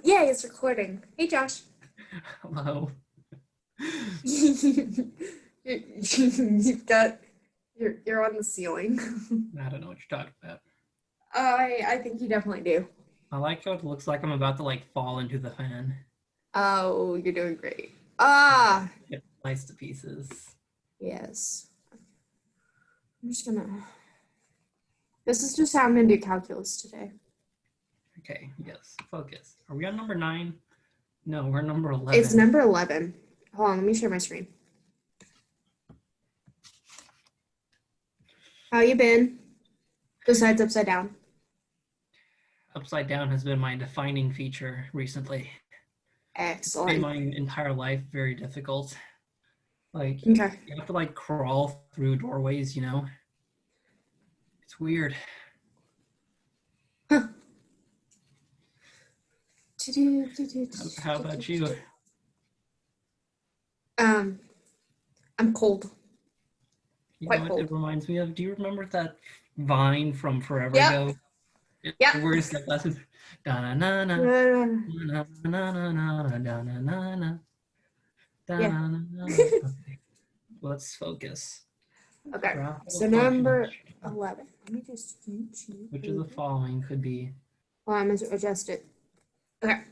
Yay, it's recording. Hey, Josh. Hello. You've got you're on the ceiling. I don't know what you're talking about. I think you definitely do. I like how it looks like I'm about to fall into the fan. Oh, you're doing great. Ah, Get sliced to pieces. yes. I'm just gonna. This is just how I'm gonna do calculus today. Okay, yes. Focus. Are we on number 9? No, we're number 11. It's number 11. Hold on, let me share my screen. How you been? Besides upside down. Upside down has been my defining feature recently. Excellent. Made my entire life very difficult. Okay. You have to crawl through doorways, It's weird. Huh. How about you? I'm cold. Quite cold. It reminds me of, do you remember that Vine from forever ago? Yeah. Where is that last Let's focus. Okay. So number 11. Let me just which of the following could be? Well, I'm gonna adjust it. Okay.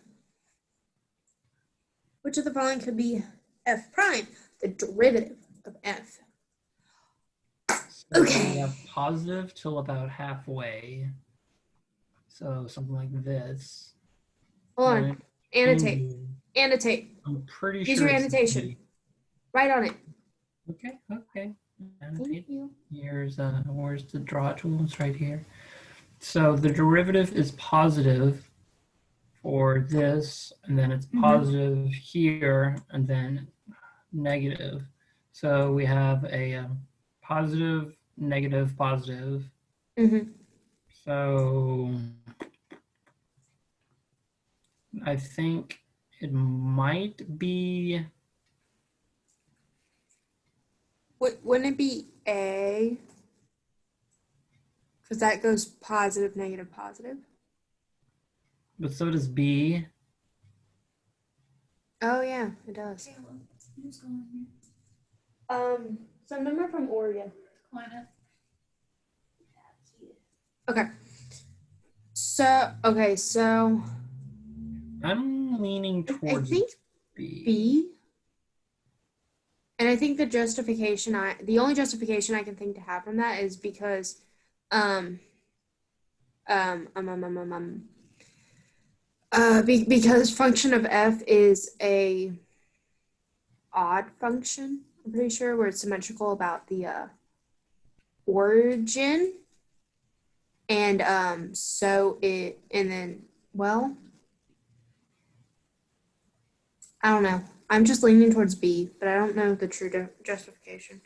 Which of the following could be f prime, the derivative of f? So okay. We have positive till about halfway. So something like this. Hold on. Annotate. Annotate. I'm pretty Use sure your annotation. Write on it. Okay. Annotate. Thank you. Here's where's the draw tool? It's right here. So the derivative is positive for this, and then it's positive here, and then negative. So we have a positive, negative, positive. So I think it might be. Wouldn't it be A? Because that goes positive, negative, positive. But so does B. Oh yeah, it does. Some number from Oregon. Okay. So I'm leaning towards I think B. And I think the only justification I can think to have from that is because because function of f is a odd function, I'm pretty sure, where it's symmetrical about the origin. And I don't know. I'm just leaning towards B, but I don't know the true justification.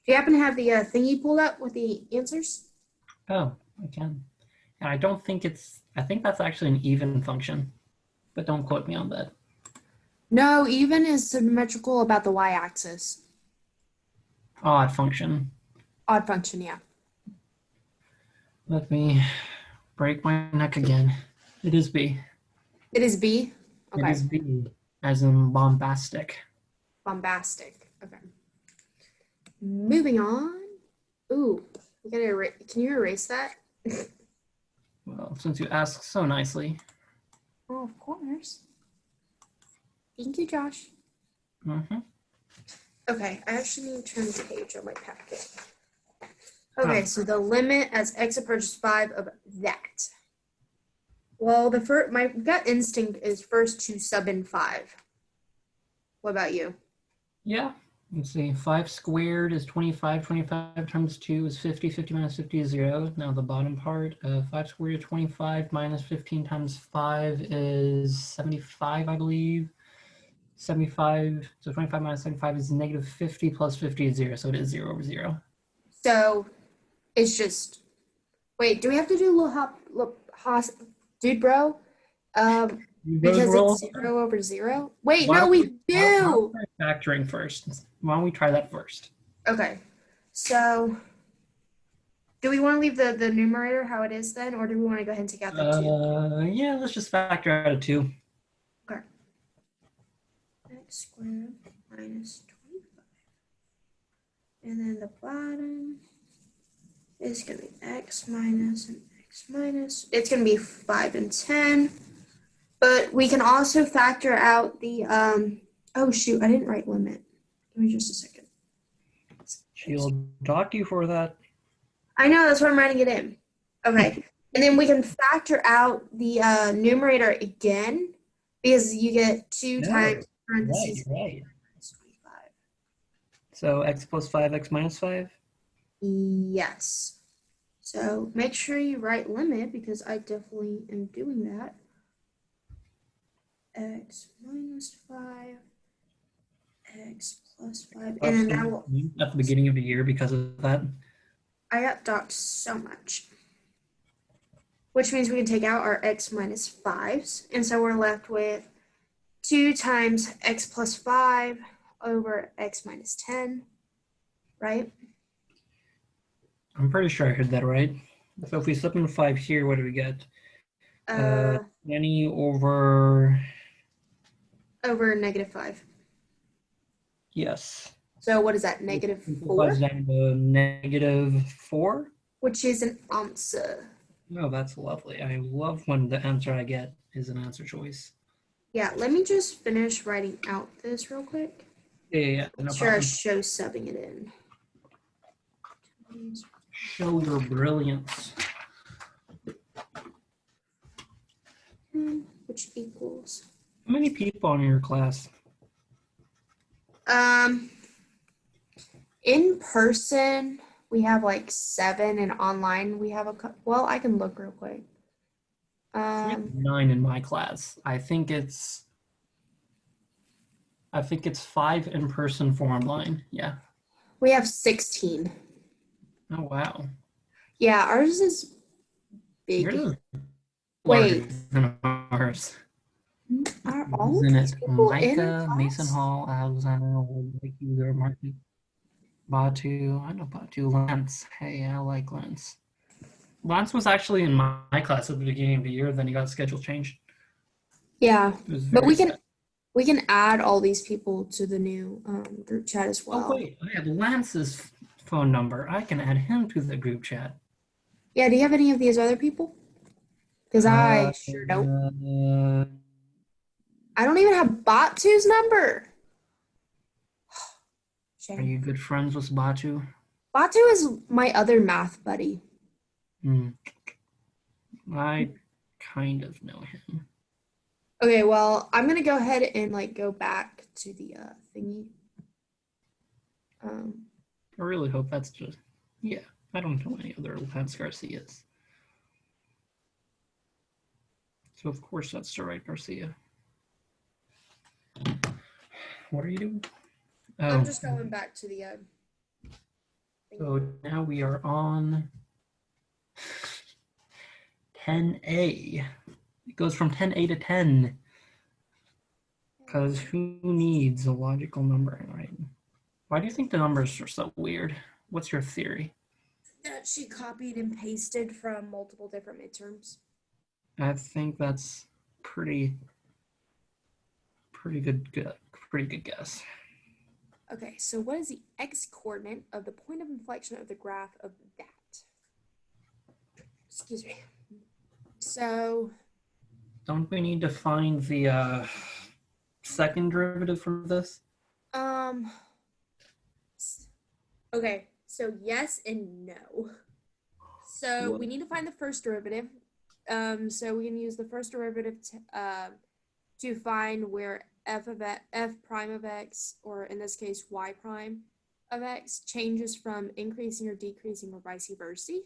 Do you happen to have the thingy pulled up with the answers? Oh, I can. And I don't think I think that's actually an even function, but don't quote me on that. No, even is symmetrical about the y-axis. Odd function. Odd function, yeah. Let me break my neck again. It is B. It is B? Okay. It is B, as in bombastic. Bombastic, okay. Moving on. Ooh, can you erase that? Well, since you ask so nicely. Oh, of course. Thank you, Josh. Okay, I actually need to turn the page on my packet. Okay, so the limit as x approaches 5 of that. Well, my gut instinct is first to sub in 5. What about you? Yeah. Let's see. 5 squared is 25. 25 times 2 is 50. 50 minus 50 is 0. Now the bottom part, 5 squared is 25 minus 15 times 5 is 75, I believe. 75, so 25 minus 75 is negative 50 plus 50 is 0. So it is 0 over 0. So it's just, wait, do we have to do dude bro? Because it's 0 over 0? Wait, no, we do. Factoring first. Why don't we try that first? Okay. So Do we want to leave the numerator how it is then, or do we want to go ahead and take out the 2? Yeah, let's just factor out a 2. Okay. X squared minus 25. And then the bottom is going to be x minus and x minus. It's going to be 5 and 10. But we can also factor out the, oh shoot, I didn't write limit. Give me just a second. She'll dock you for that. I know, that's why I'm writing it in. Okay. And then we can factor out the numerator again because you get 2 times parentheses. Right. 25. So x plus 5, x minus 5? Yes. So make sure you write limit because I definitely am doing that. X minus 5, x plus 5, and then that will, at the beginning of the year because of that. I got docked so much. Which means we can take out our x minus 5s. And so we're left with 2 times x plus 5 over x minus 10, right? I'm pretty sure I heard that right. So if we slip in 5 here, what do we get? 20 over negative 5. Yes. So what is that, negative 4? Simplifies down to negative 4? Which is an answer. Oh, that's lovely. I love when the answer I get is an answer choice. Yeah, let me just finish writing out this real quick. Yeah, no Sure, I problem. show subbing it in. Show your brilliance. Which equals How many people in your class? in person we have like 7, and online we have well, I can look real quick. We have 9 in my class. I think it's 5 in person, 4 online. Yeah. We have 16. Oh wow. Yeah, ours is big. Yours is Wait. larger than ours. Are all of Isn't these it people in Micah, class? Mason Hall, Alexander, like you, Marky, Batu? I know Batu. Lance. Hey, I like Lance. Lance was actually in my class at the beginning of the year. Then he got schedule changed. Yeah, It was but very we sad. can add all these people to the new group chat as well. Oh wait, I have Lance's phone number. I can add him to the group chat. Yeah, do you have any of these other people? Because I sure don't. I don't even have Batu's number. Are Shame. you good friends with Batu? Batu is my other math buddy. I kind of know him. Okay, well, I'm gonna go ahead and like go back to the thingy. I really hope that's just, yeah, I don't know any other Lance Garcias. So of course that's the right Garcia. What are you doing? Oh, I'm just going back to the so now we are on 10A. It goes from 10A to 10. Because who needs a logical number, right? Why do you think the numbers are so weird? What's your theory? that she copied and pasted from multiple different midterms. I think that's pretty good guess. Okay, so what is the x-coordinate of the point of inflection of the graph of that? Excuse me. So Don't we need to find the second derivative for this? Okay, so yes and no. So we need to find the first derivative. So we can use the first derivative to find where f prime of x, or in this case y prime of x, changes from increasing or decreasing or vice versa.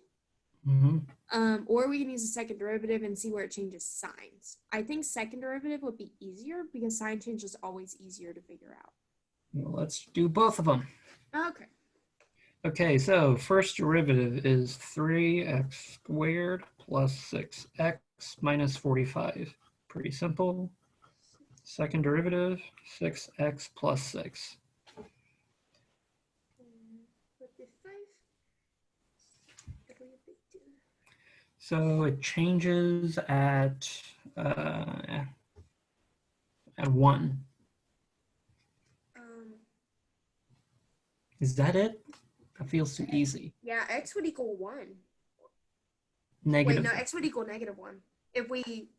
Or we can use the second derivative and see where it changes signs. I think second derivative would be easier because sign change is always easier to figure out. Well, let's do both of them. Okay. Okay, so first derivative is 3x squared plus 6x minus 45. Pretty simple. Second derivative, 6x plus 6. So it changes at 1. Um, Is that it? That feels too easy. yeah, x would equal 1. Wait, Negative. no, x would equal -1. If we,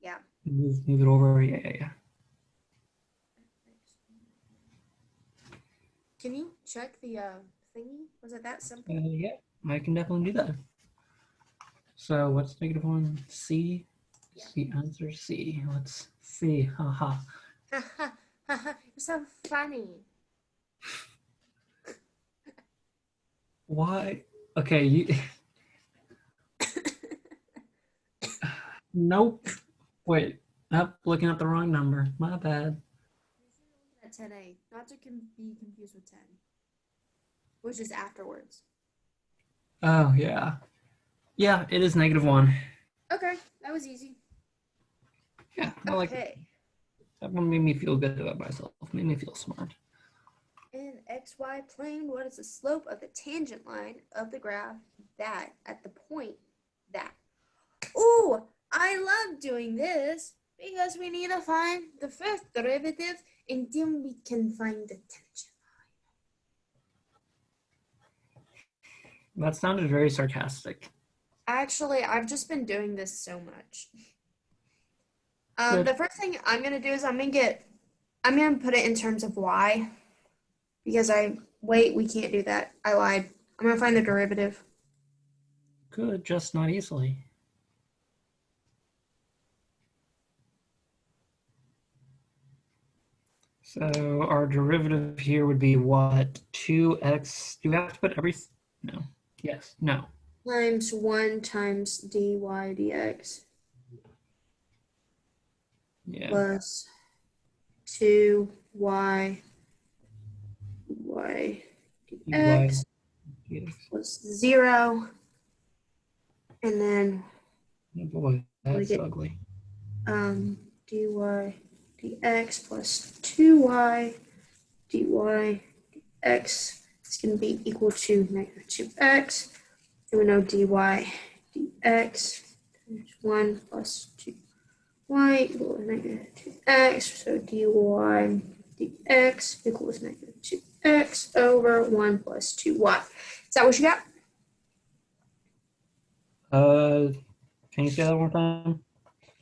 yeah. Move it over. Yeah. Can you check the thingy? Was it that simple? Yeah, I can definitely do that. So what's -1? C? Yeah. C, answer C. Let's see. Haha. You're so funny. Why? Okay, you. Nope. Wait. Up, looking at the wrong number. My bad. At 10a, not to be confused with 10, which is afterwards. Oh, yeah. Yeah, it is -1. Okay, that was easy. Yeah, I like it. Okay. That one made me feel good about myself. Made me feel smart. In xy plane, what is the slope of the tangent line of the graph that at the point that? Ooh, I love doing this because we need to find the first derivative and then we can find the tangent. That sounded very sarcastic. Actually, I've just been doing this so much. Good. The first thing I'm gonna do is I'm gonna put it in terms of y because we can't do that. I lied. I'm gonna find the derivative. Good, just not easily. So our derivative here would be what? 2x. Do we have to put everything? No. Yes. No. Times 1 times dy dx Yeah. plus 2y y dx Yes. plus 0. And then Oh boy, that's get ugly. dy dx plus 2y dy dx is going to be equal to -2x. And we know dy dx times 1 plus 2y equals -2x. So dy dx equals -2x over 1 plus 2y. Is that what you got? Can you say that one more time?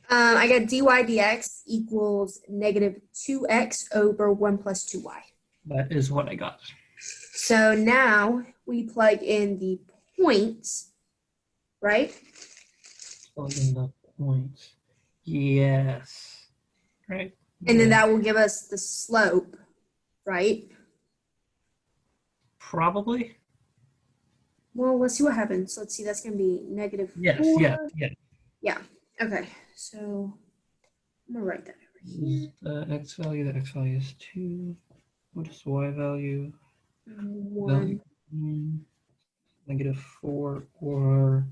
I got dy dx equals -2x over 1 plus 2y. That is what I got. So now we plug in the points, right? Plug in the points. Yes. Right. And then Yeah. that will give us the slope, right? Probably. Well, let's see what happens. Let's see, that's going to be -4. Yes. Yeah. Yeah. Okay. So I'm going to write that over here. The x value. The x value is 2. What is the y value? 1. -4 or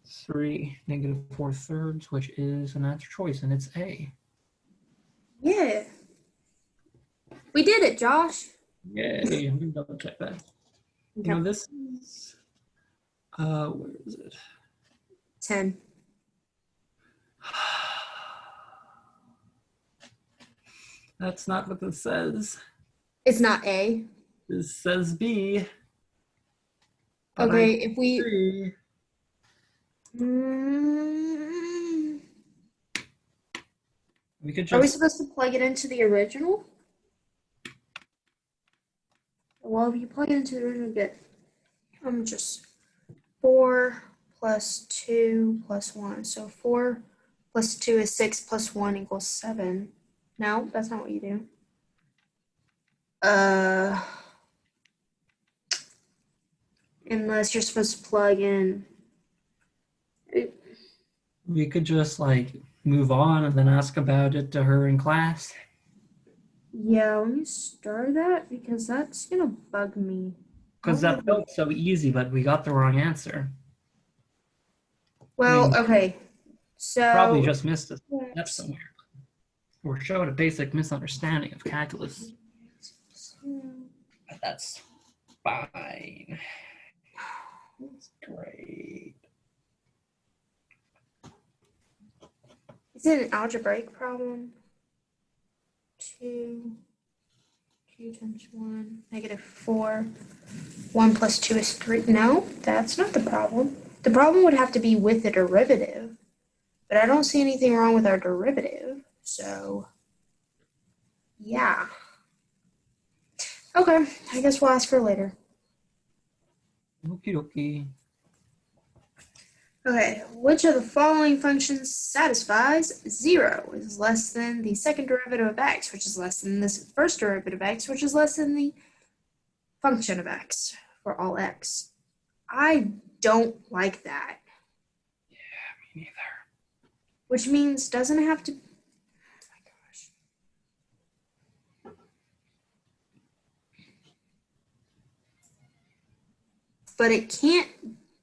3, -4/3, which is an answer choice, and it's A. Yeah. We did it, Josh. Yay! I'm gonna double check that. Okay. You know, this is where is it? 10. That's not what this says. It's not A. This says B. But Okay, I if we agree. We could are we just supposed to plug it into the original? Well, if you plug it into the original, get just 4 plus 2 plus 1. So 4 plus 2 is 6 plus 1 equals 7. No, that's not what you do. Unless you're supposed to plug in. we could just like move on and then ask about it to her in class. Yeah, let me start that because that's gonna bug me. Because that felt so easy, but we got the wrong answer. Well, I mean, okay. So probably just missed a step somewhere. Or showed a basic misunderstanding of calculus. But that's fine. It's great. it an algebraic problem? 2 times 1, -4. 1 plus 2 is 3. No, that's not the problem. The problem would have to be with the derivative. But I don't see anything wrong with our derivative. So, yeah. Okay, I guess we'll ask her later. Okie dokie. Okay, which of the following functions satisfies 0 is less than the second derivative of x, which is less than this first derivative of x, which is less than the function of x for all x? I don't like that. Yeah, me neither. Which means doesn't have to. Oh my gosh. But it can't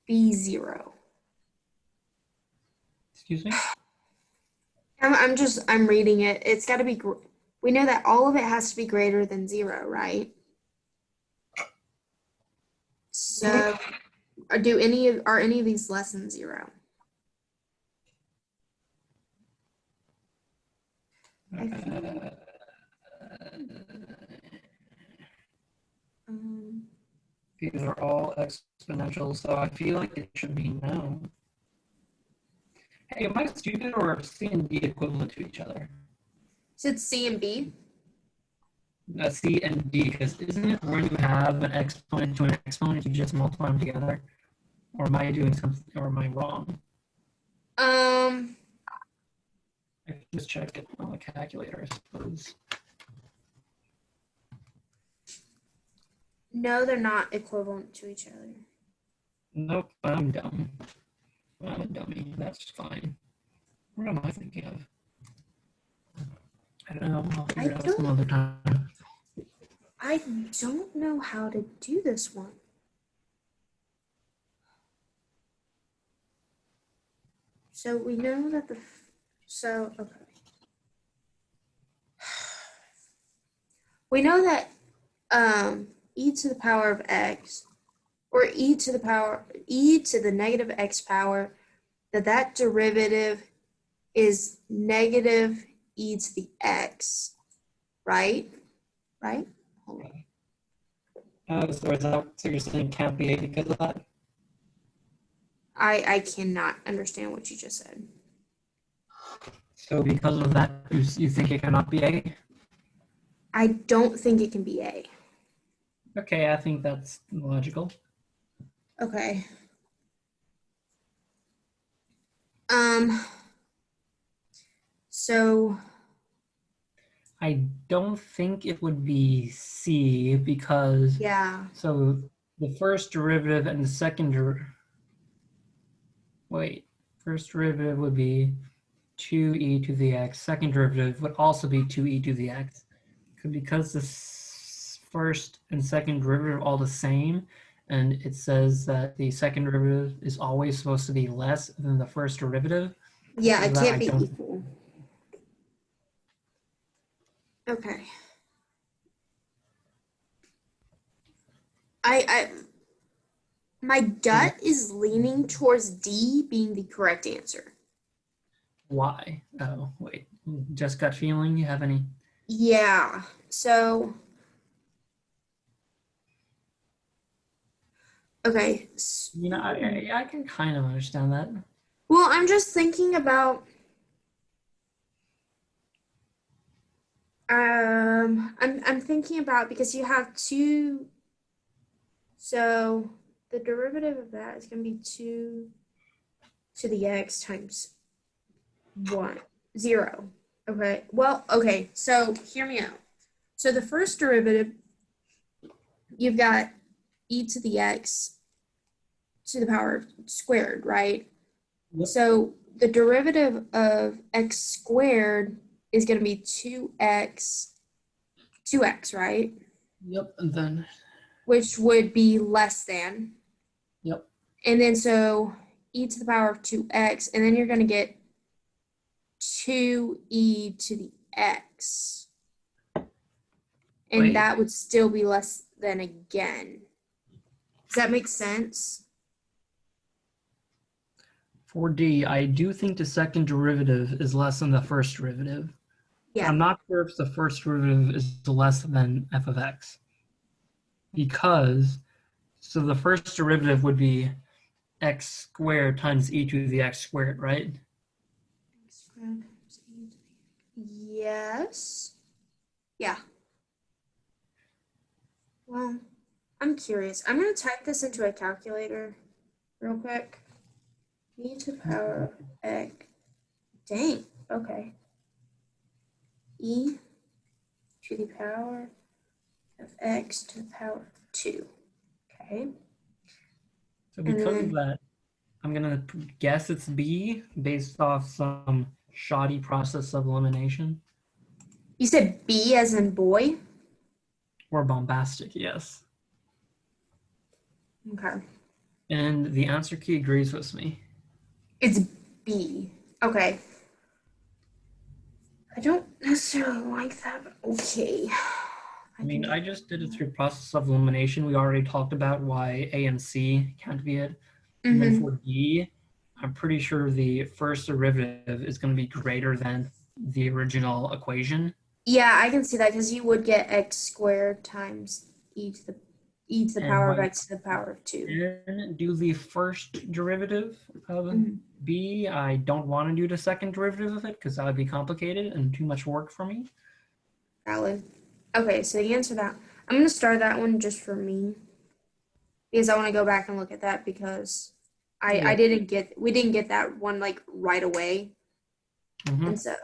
be 0. Excuse me? I'm reading it. It's got to be, we know that all of it has to be greater than 0, right? So, are any of these less than 0? These are all exponential, so I feel like it should be no. Hey, am I stupid or are C and D equivalent to each other? So it's C and B? C and D, because isn't it when you have an exponent to an exponent, you just multiply them together? Or am I doing something, or am I wrong? I can just check it on the calculator, I suppose. No, they're not equivalent to each other. Nope, I'm dumb. I'm a dummy. That's fine. What am I thinking of? I don't know. I'll figure it out some other time. I don't know how to do this one. So we know that okay. We know that e to the power of x, or e to the negative x power, that derivative is negative e to the x, right? Right? Hold on. So you're saying can't be A because of that? I cannot understand what you just said. So because of that, you think it cannot be A? I don't think it can be A. Okay, I think that's logical. Okay. So I don't think it would be C because yeah. so the first derivative and the second first derivative would be 2e to the x. Second derivative would also be 2e to the x. Because the first and second derivative are all the same, and it says that the second derivative is always supposed to be less than the first derivative. Yeah, it can't be equal. Okay. My gut is leaning towards D being the correct answer. Why? Oh, wait. Just gut feeling? You have any? Yeah. So, okay. You know, I can kind of understand that. Well, I'm just thinking about I'm thinking about, because you have 2, so the derivative of that is going to be 2 to the x times 0. Okay. Well, okay. So hear me out. So the first derivative, you've got e to the x to the power squared, right? Yep. So the derivative of x squared is going to be 2x, right? Yep, and then. Which would be less than. Yep. And then so e to the power of 2x, and then you're going to get 2e to the x. And Wait. that would still be less than again. Does that make sense? For D, I do think the second derivative is less than the first derivative. Yeah. I'm not sure if the first derivative is less than f of x. Because, so the first derivative would be x squared times e to the x squared, right? Yes. Yeah. Well, I'm curious. I'm going to type this into a calculator real quick. E to the power of x. Dang. Okay. E to the power of x to the power of 2. Okay. So because of that, I'm going to guess it's B based off some shoddy process of elimination. You said B as in boy? Or bombastic, yes. Okay. And the answer key agrees with me. It's B. Okay. I don't necessarily like that, but okay. I mean, I just did it through process of elimination. We already talked about why A and C can't be it. And then for D, I'm pretty sure the first derivative is going to be greater than the original equation. Yeah, I can see that because you would get x squared times e to the power of x to the power of 2. And do the first derivative of B. I don't want to do the second derivative of it because that would be complicated and too much work for me. Valid. Okay, so the answer to that, I'm going to start that one just for me because I want to go back and look at that because we didn't get that one like right away. And so,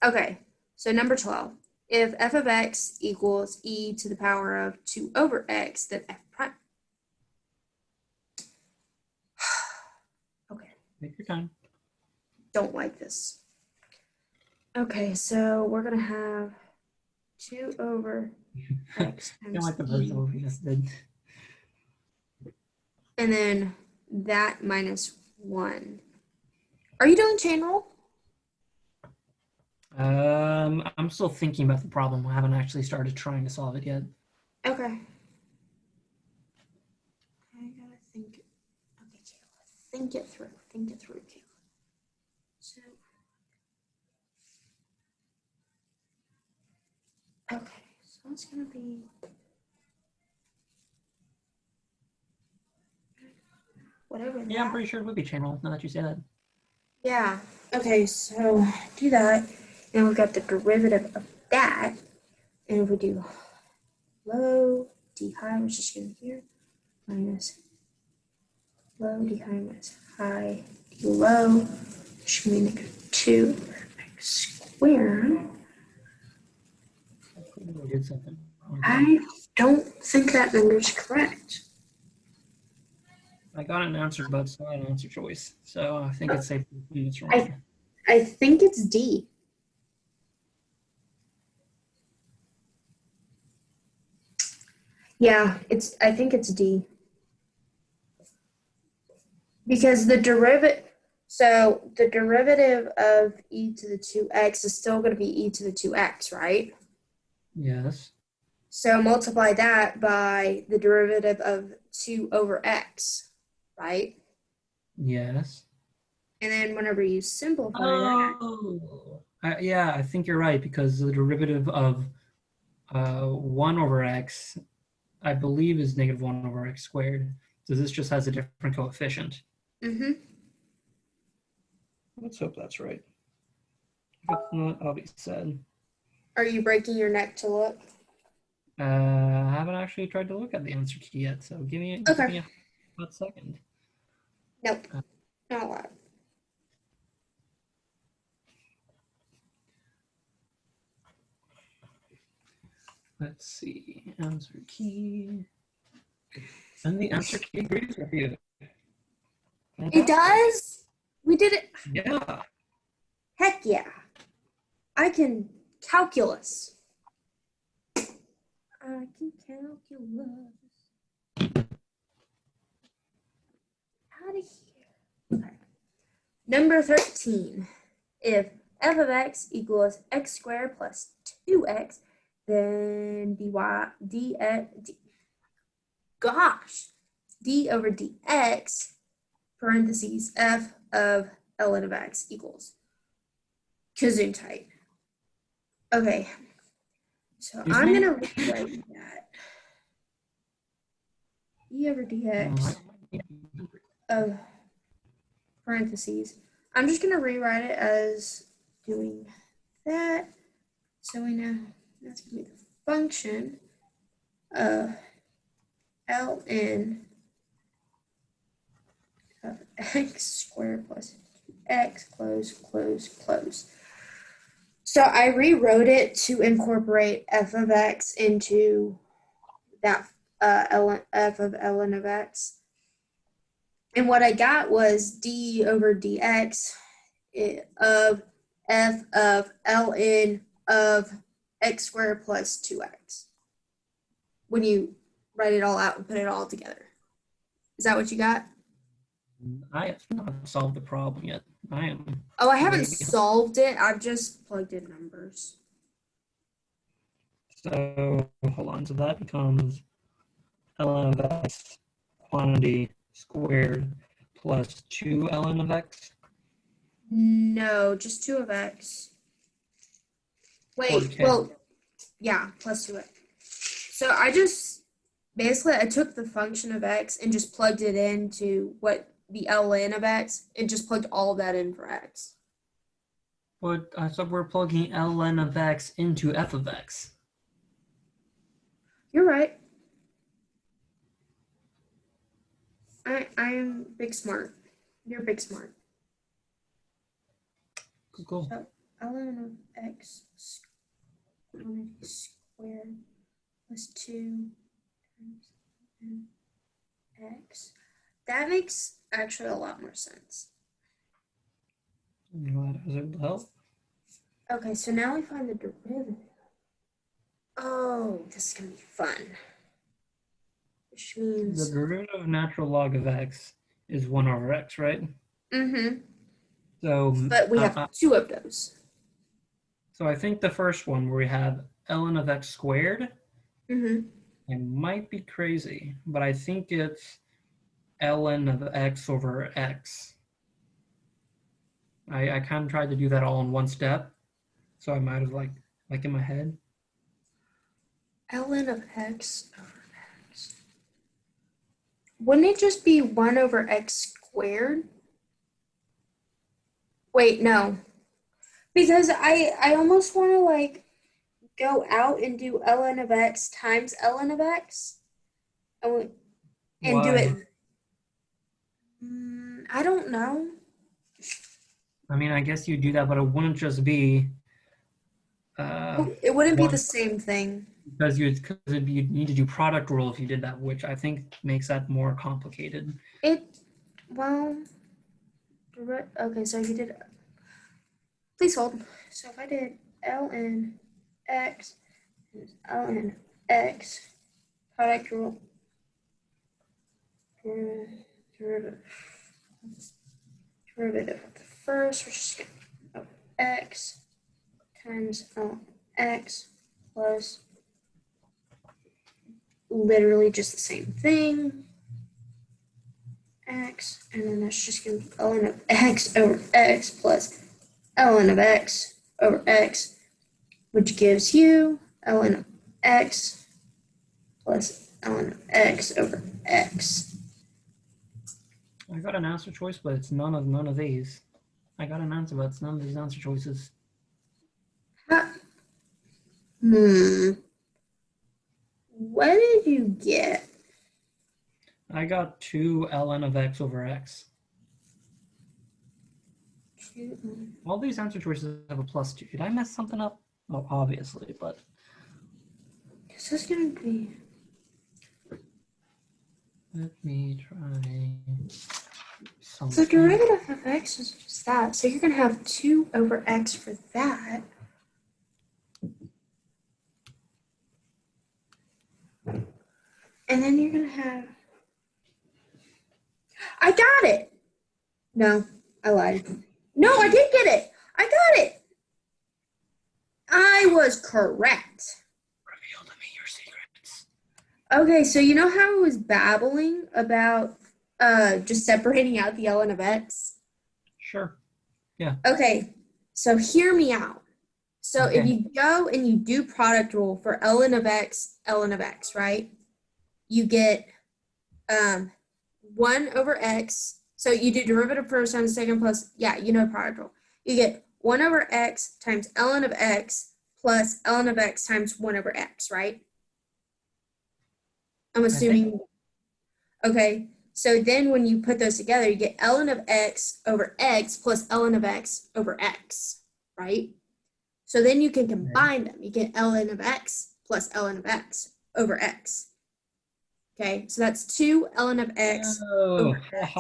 okay, so number 12. If f of x equals e to the power of 2 over x, then f prime. Okay. Take your time. Don't like this. Okay, so we're going to have 2 over x times like the first one we just did. And then that minus 1. Are you doing chain rule? I'm still thinking about the problem. I haven't actually started trying to solve it yet. Okay. I gotta think. Okay, Kayla. Think it through. Think it through, Kayla. So. Okay, so it's gonna be. Whatever. Yeah, I'm pretty sure it would be chain rule now that you say that. Yeah. Okay, so do that. And we've got the derivative of that. And if we do low d high, which is going here, minus low d high minus high d low, which should be negative 2 x squared. We did something wrong. I don't think that number is correct. I got an answer, but it's not an answer choice. So I think it's safe to assume it's wrong. I think it's D. Yeah, I think it's D. Because the derivative of e to the 2x is still going to be e to the 2x, right? Yes. So multiply that by the derivative of 2 over x, right? Yes. And then whenever you simplify that. Yeah, I think you're right because the derivative of 1 over x, I believe, is negative 1 over x squared. So this just has a different coefficient. Let's hope that's right. If it's not, I'll be sad. Are you breaking your neck to look? I haven't actually tried to look at the answer key yet, so give me a hot second. Nope, not allowed. Let's see, answer key. And the answer key agrees with you. It does? We did it. Yeah. Heck yeah. I can calculus. I can calculus. Out of here. Okay. Number 13. If f of x equals x squared plus 2x, then d over dx, parentheses, f of ln of x equals Gesundheit. Okay, so Excuse I'm me? gonna rewrite that. E over dx of parentheses. I'm just gonna rewrite it as doing that. So we know that's gonna be the function of ln of x squared plus x close. So I rewrote it to incorporate f of x into that f of ln of x. And what I got was d over dx of f of ln of x squared plus 2x. When you write it all out and put it all together. Is that what you got? I have not solved the problem yet. I am. Oh, I haven't Maybe. solved it. I've just plugged in numbers. So hold on. So that becomes ln of x quantity squared plus 2 ln of x. No, just 2 of x. Wait, 4K. well, yeah, plus 2x. So I took the function of x and just plugged it into what the ln of x and just plugged all of that in for x. But I thought we're plugging ln of x into f of x. You're right. I'm big smart. You're big smart. Cool. So ln of x squared plus 2 times x. That makes actually a lot more sense. I'm glad I was able to help. Okay, so now we find the derivative. Oh, this is gonna be fun. Which The means derivative of natural log of x is 1 over x, right? mm-hmm. So, But we have 2 of those. so I think the first one where we have ln of x squared, Mm-hmm. I might be crazy, but I think it's ln of x over x. I kind of tried to do that all in one step, so I might have like in my head. ln of x over x. Wouldn't it just be 1 over x squared? Wait, no. Because I almost want to like go out and do ln of x times ln of x and do Why? it. I don't know. I mean, I guess you do that, but it wouldn't just be It wouldn't be one, the same thing. because you'd need to do product rule if you did that, which I think makes that more complicated. Well, okay, so you did, please hold. So if I did ln x, ln x, product rule, derivative of the first, which is of x times x plus literally just the same thing, x, and then that's just going to be ln of x over x plus ln of x over x, which gives you ln of x plus ln of x over x. I got an answer choice, but it's none of these. I got an answer, but it's none of these answer choices. What did you get? I got 2 ln of x over x. All these answer choices have a plus 2. Did I mess something up? Oh, obviously, but. This is going to be. Let me try something. So derivative of x is just that. So you're going to have 2 over x for that. And then you're going to have. I got it. No, I lied. No, I did get it. I got it. I was correct. Reveal to me your secrets. Okay, so you know how I was babbling about just separating out the ln of x? Sure. Okay, so hear me out. So if Okay. you go and you do product rule for ln of x, right? You get 1 over x. So you do derivative first times second plus, yeah, you know product rule. You get 1 over x times ln of x plus ln of x times 1 over x, right? I'm assuming. Okay, so then when you put those together, you get ln of x over x plus ln of x over x, right? So then you can combine them. You get ln of x plus ln of x over x. Okay, so that's 2 ln of x over x.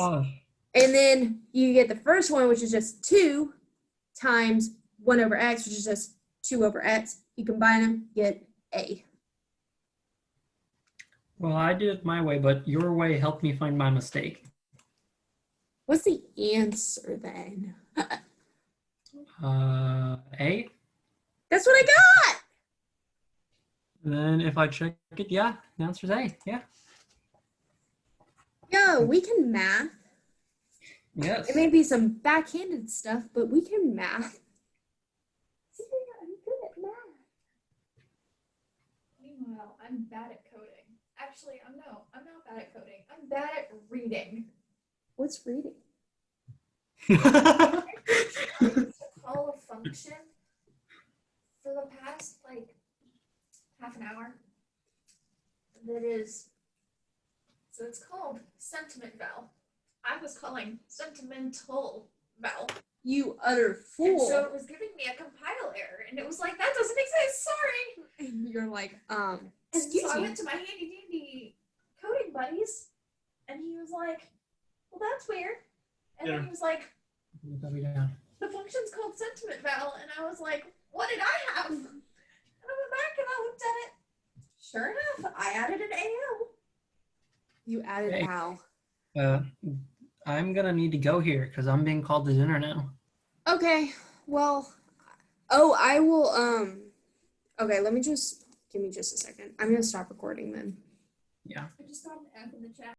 And then you get the first one, which is just 2 times 1 over x, which is just 2 over x. You combine them, get a. Well, I did it my way, but your way helped me find my mistake. What's the answer then? A. That's what I got. Then if I check it, yeah, the answer's A. Yeah. Yo, we can math. Yes. It may be some backhanded stuff, but we can math. See, I'm good at math. Meanwhile, I'm bad at coding. Actually, I'm not bad at coding. I'm bad at reading. What's reading? I used to call a function for the past like half an hour. That is, so it's called sentiment val. I was calling sentimental val. You utter And fool. so it was giving me a compile error, and it was like, that doesn't exist, sorry. And you're like, And excuse so I me. went to my handy dandy coding buddies, and he was like, well, that's weird. And then Yeah. he was like, Copy down. the function's called sentiment val, and I was like, what did I have? And I went back and I looked at it. Sure enough, I added an AL. You added Hey. how? I'm gonna need to go here because I'm being called to dinner now. Okay, well, oh, I will, okay, give me just a second. I'm gonna stop recording then. Yeah. I just got an F in the chat.